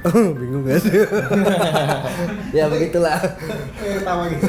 Bingung gak sih? Ya begitulah. Pertama gitu.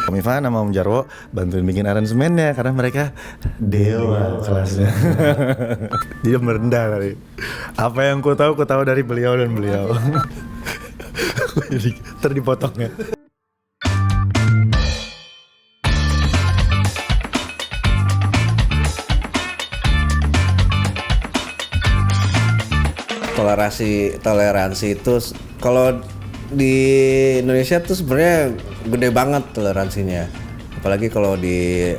Om Ivan sama Om Jarwo bantuin bikin aransemennya karena mereka dewa kelasnya. Dia merendah kali. Apa yang ku tahu dari beliau dan beliau. Jadi terdipotongnya. Toleransi itu kalau di Indonesia tuh sebenarnya gede banget toleransinya. Apalagi kalau di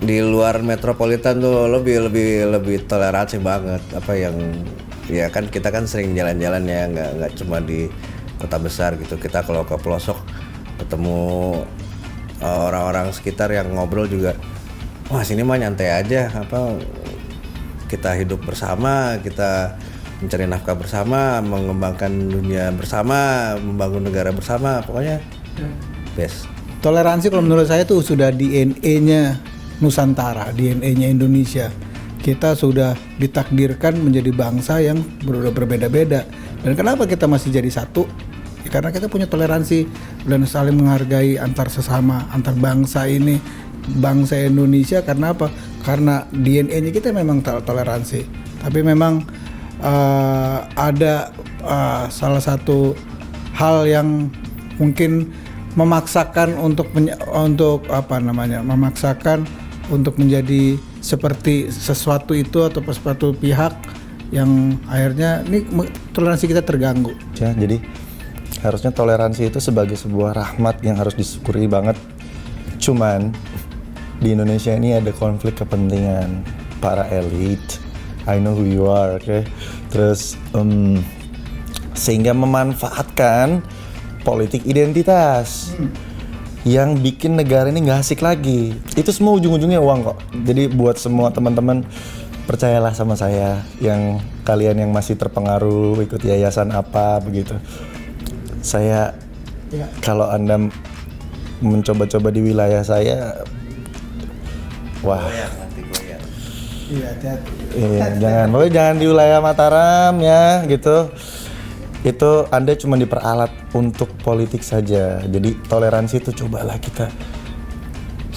di luar metropolitan tuh lebih toleransi banget. Apa yang ya kan kita kan sering jalan-jalan ya, nggak cuma di kota besar gitu. Kita kalau ke pelosok ketemu orang-orang sekitar yang ngobrol juga, wah sini mah nyantai aja, kita hidup bersama, kita mencari nafkah bersama, mengembangkan dunia bersama, membangun negara bersama, pokoknya best. Toleransi kalau menurut saya itu sudah DNA-nya Nusantara, DNA-nya Indonesia. Kita sudah ditakdirkan menjadi bangsa yang berbeda-beda. Dan kenapa kita masih jadi satu? Ya, karena kita punya toleransi dan saling menghargai antar sesama, antar bangsa ini. Bangsa Indonesia karena apa? Karena DNA-nya kita memang toleransi. Tapi memang ada salah satu hal yang mungkin memaksakan memaksakan untuk menjadi seperti sesuatu itu atau sesuatu pihak yang akhirnya ini toleransi kita terganggu. Ya, jadi harusnya toleransi itu sebagai sebuah rahmat yang harus disyukuri banget. Cuman di Indonesia ini ada konflik kepentingan para elit. I know who you are, okay? Terus sehingga memanfaatkan politik identitas yang bikin negara ini nggak asik lagi. Itu semua ujung-ujungnya uang kok. Jadi buat semua teman-teman, percayalah sama saya, yang kalian yang masih terpengaruh ikut yayasan apa begitu. Saya kalau Anda mencoba-coba di wilayah saya, wah, Iya, hati-hati. Iya, jangan di wilayah Mataram ya, gitu. Itu Anda cuma diperalat untuk politik saja. Jadi toleransi itu cobalah kita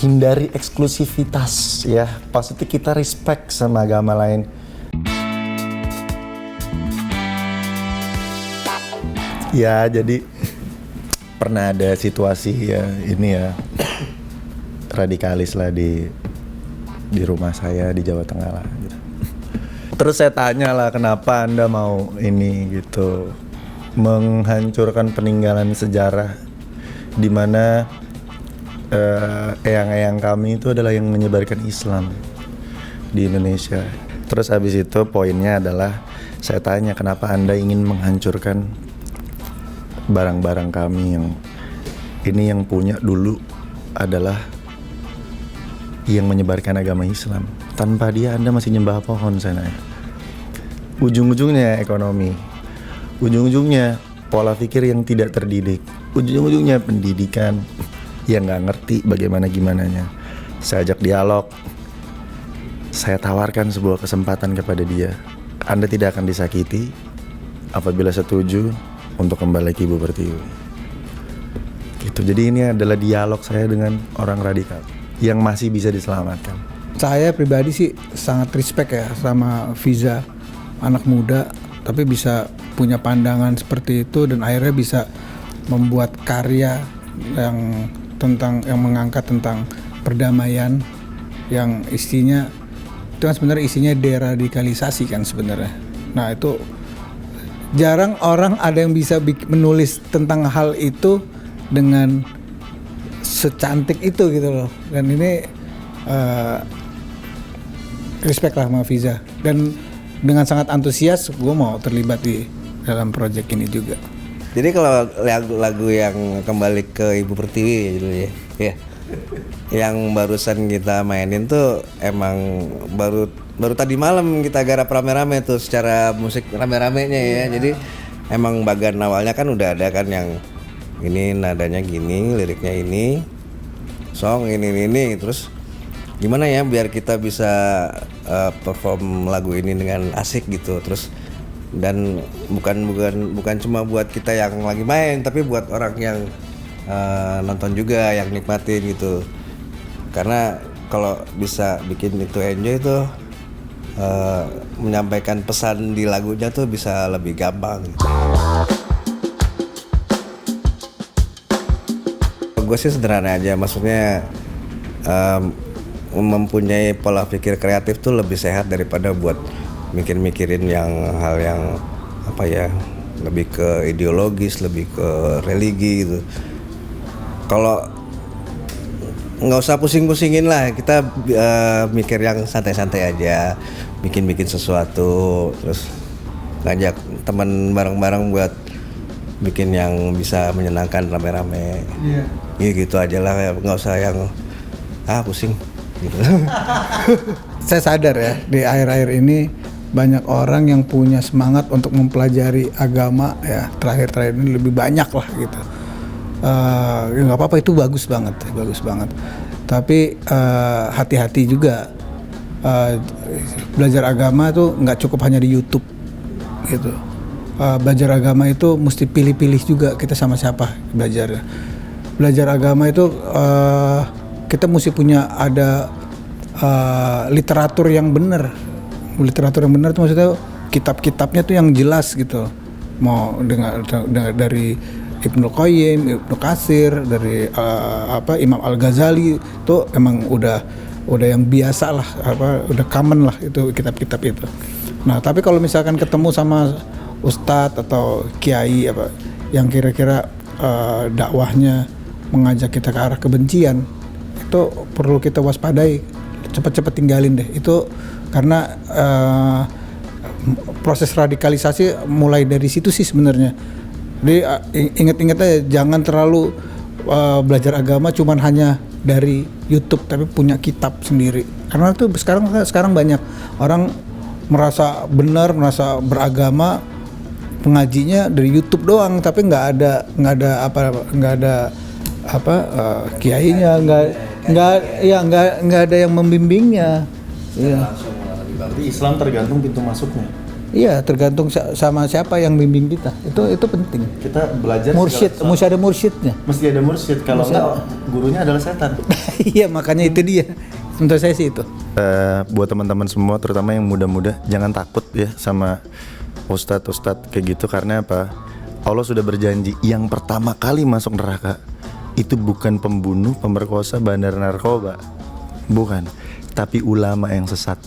hindari eksklusivitas ya. Pasti kita respect sama agama lain. Ya, jadi pernah ada situasi ya ini ya radikalis lah di rumah saya di Jawa Tengah lah gitu. Terus saya tanya lah, kenapa Anda mau ini gitu, menghancurkan peninggalan sejarah di mana eyang-eyang kami itu adalah yang menyebarkan Islam di Indonesia. Terus habis itu poinnya adalah saya tanya, kenapa Anda ingin menghancurkan barang-barang kami yang ini yang punya dulu adalah yang menyebarkan agama Islam. Tanpa dia Anda masih nyembah pohon sana. Ujung-ujungnya ekonomi. Ujung-ujungnya pola pikir yang tidak terdidik. Ujung-ujungnya pendidikan yang nggak ngerti bagaimana-gimananya. Saya ajak dialog. Saya tawarkan sebuah kesempatan kepada dia. Anda tidak akan disakiti apabila setuju untuk kembali ke Ibu Pertiwi. Gitu. Jadi ini adalah dialog saya dengan orang radikal yang masih bisa diselamatkan. Saya pribadi sih sangat respect ya sama Fiza, anak muda tapi bisa punya pandangan seperti itu dan akhirnya bisa membuat karya yang mengangkat tentang perdamaian yang isinya itu kan sebenarnya isinya deradikalisasi kan sebenarnya. Nah, itu jarang orang ada yang bisa menulis tentang hal itu dengan secantik itu gitu loh. Dan ini respect lah sama Fiza. Dan dengan sangat antusias gue mau terlibat di dalam proyek ini juga. Jadi kalau lagu yang kembali ke Ibu Pertiwi gitu ya. Yang barusan kita mainin tuh emang baru tadi malam kita garap rame-rame tuh secara musik rame-ramenya ya. Jadi emang bagian awalnya kan udah ada kan yang ini nadanya gini, liriknya ini, song ini terus gimana ya biar kita bisa perform lagu ini dengan asik gitu. Terus dan bukan cuma buat kita yang lagi main, tapi buat orang yang nonton juga, yang nikmatin gitu. Karena kalau bisa bikin itu enjoy tuh menyampaikan pesan di lagunya tuh bisa lebih gampang gitu. Gue sih sederhana aja, maksudnya mempunyai pola pikir kreatif tuh lebih sehat daripada buat mikirin yang hal yang apa ya, lebih ke ideologis, lebih ke religi gitu. Kalau nggak usah pusing-pusingin lah, kita mikir yang santai-santai aja, bikin sesuatu, terus ngajak teman bareng-bareng buat bikin yang bisa menyenangkan rame-rame. Iya gitu aja lah, nggak usah yang pusing gitu. Saya sadar ya, di akhir-akhir ini banyak orang yang punya semangat untuk mempelajari agama ya, terakhir ini lebih banyak lah gitu. Ya nggak apa-apa, itu bagus banget. Tapi hati-hati juga, belajar agama tuh nggak cukup hanya di YouTube gitu. Belajar agama itu mesti pilih-pilih juga kita sama siapa belajar. Belajar agama itu kita mesti punya ada literatur yang benar. Literatur yang benar itu maksudnya kitab-kitabnya tuh yang jelas gitu. Mau dari Ibnu Qayyim, Ibnu Katsir, dari Imam Al-Ghazali, itu emang udah yang biasa lah, udah common lah itu kitab-kitab itu. Nah, tapi kalau misalkan ketemu sama ustadz atau kiai yang kira-kira dakwahnya mengajak kita ke arah kebencian, itu perlu kita waspadai, cepet-cepet tinggalin deh itu, karena proses radikalisasi mulai dari situ sih sebenarnya. Jadi ingat-ingat aja, jangan terlalu belajar agama cuman hanya dari YouTube, tapi punya kitab sendiri. Karena itu sekarang banyak orang merasa benar, merasa beragama, pengajinya dari YouTube doang, tapi nggak ada kiainya, nggak ada yang membimbingnya. Iya. Berarti Islam tergantung pintu masuknya. Iya, tergantung sama siapa yang bimbing kita. Itu penting. Kita belajar mesti ada mursyidnya. Mesti ada mursyid, kalau enggak gurunya adalah setan. Iya, makanya itu dia. Menurut saya sih itu. Buat teman-teman semua, terutama yang muda-muda, jangan takut ya sama ustadz kayak gitu. Karena apa? Allah sudah berjanji yang pertama kali masuk neraka itu bukan pembunuh, pemerkosa, bandar narkoba, bukan, tapi ulama yang sesat.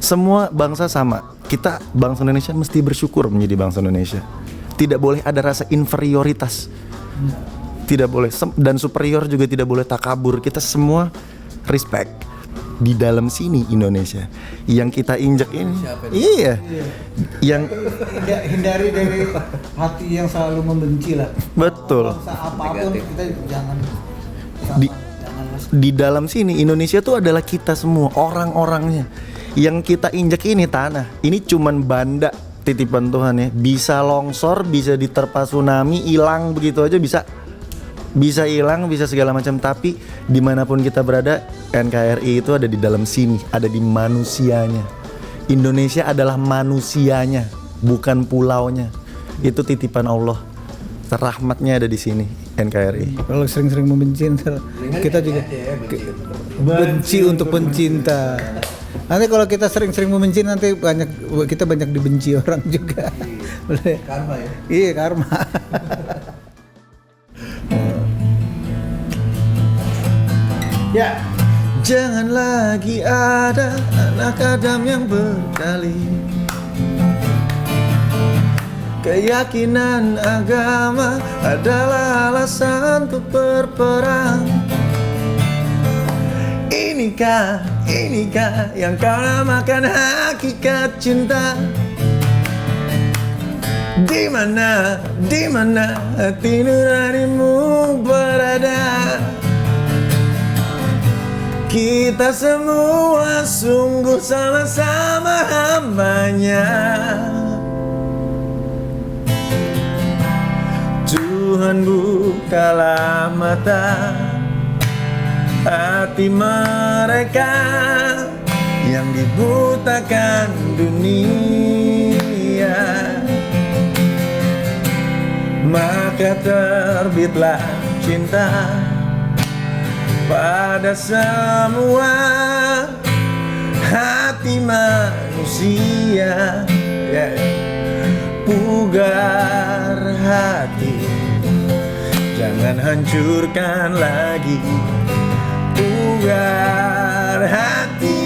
Semua bangsa sama. Kita bangsa Indonesia mesti bersyukur menjadi bangsa Indonesia. Tidak boleh ada rasa inferioritas. Tidak boleh, dan superior juga tidak boleh takabur. Kita semua respect. Di dalam sini Indonesia yang kita injak ini. Iya. Yang hindari dari hati yang selalu membenci lah. Betul. Bangsa apapun kita jangan di dalam sini Indonesia tuh adalah kita semua, orang-orangnya. Yang kita injak ini tanah, ini cuman banda titipan Tuhan ya. Bisa longsor, bisa diterpa tsunami, hilang begitu aja bisa hilang, bisa segala macam. Tapi dimanapun kita berada, NKRI itu ada di dalam sini, ada di manusianya. Indonesia adalah manusianya, bukan pulaunya. Itu titipan Allah. Rahmatnya ada di sini, NKRI. Kalau sering-sering membenci, kita juga benci untuk pencinta. Nanti kalau kita sering-sering membenci, nanti kita banyak dibenci orang juga. Karma ya? Iya, karma. Ya. Jangan lagi ada anak Adam yang berdalih. Keyakinan agama adalah alasan untuk berperang. Inikah yang kau namakan hakikat cinta? Di mana hati nuranimu berada? Kita semua sungguh sama-sama hambanya. Tuhan bukalah mata hati mereka yang dibutakan dunia. maka terbitlah cinta pada semua hati manusia. Pugar hati, jangan hancurkan lagi. Pugar hati,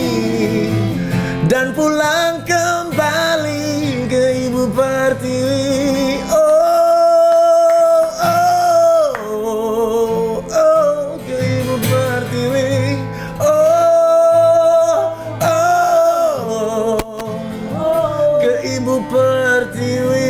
dan pulang kembali ke Ibu Pertiwi. Oh, oh, oh, oh, ke Ibu Pertiwi. Oh, oh, oh, ke Ibu Pertiwi.